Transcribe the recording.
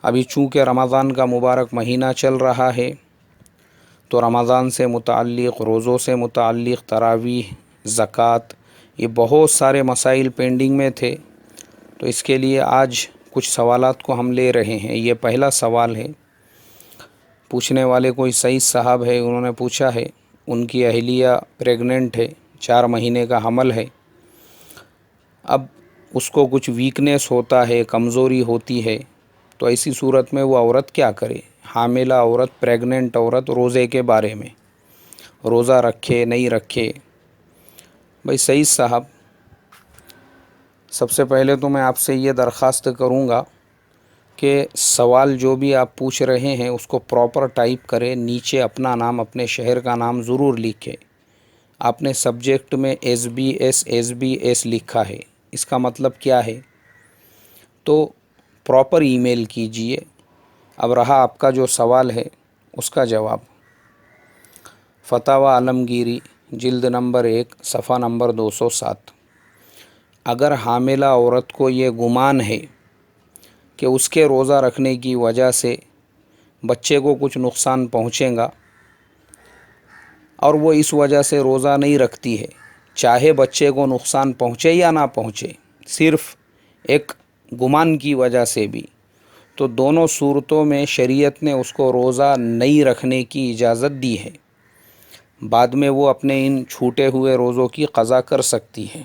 ابھی چونکہ رمضان کا مبارک مہینہ چل رہا ہے تو رمضان سے متعلق، روزوں سے متعلق، تراویح، زکوٰۃ، یہ بہت سارے مسائل پینڈنگ میں تھے، تو اس کے لیے آج کچھ سوالات کو ہم لے رہے ہیں۔ یہ پہلا سوال ہے، پوچھنے والے کوئی سعید صاحب ہے، انہوں نے پوچھا ہے ان کی اہلیہ پریگننٹ ہے، 4 مہینے کا حمل ہے، اب اس کو کچھ ویکنیس ہوتا ہے، کمزوری ہوتی ہے، تو ایسی صورت میں وہ عورت کیا کرے؟ حاملہ عورت، پریگننٹ عورت، روزے کے بارے میں، روزہ رکھے نہیں رکھے؟ بھائی سعید صاحب، سب سے پہلے تو میں آپ سے یہ درخواست کروں گا کہ سوال جو بھی آپ پوچھ رہے ہیں اس کو پراپر ٹائپ کریں، نیچے اپنا نام، اپنے شہر کا نام ضرور لکھیں۔ آپ نے سبجیکٹ میں ایس بی ایس لکھا ہے، اس کا مطلب کیا ہے؟ تو پراپر ای میل کیجئے۔ اب رہا آپ کا جو سوال ہے اس کا جواب، فتاوی عالمگیری جلد نمبر 1 صفحہ نمبر 207۔ اگر حاملہ عورت کو یہ گمان ہے کہ اس کے روزہ رکھنے کی وجہ سے بچے کو کچھ نقصان پہنچے گا اور وہ اس وجہ سے روزہ نہیں رکھتی ہے، چاہے بچے کو نقصان پہنچے یا نہ پہنچے، صرف ایک گمان کی وجہ سے بھی، تو دونوں صورتوں میں شریعت نے اس کو روزہ نہیں رکھنے کی اجازت دی ہے۔ بعد میں وہ اپنے ان چھوٹے ہوئے روزوں کی قضا کر سکتی ہے۔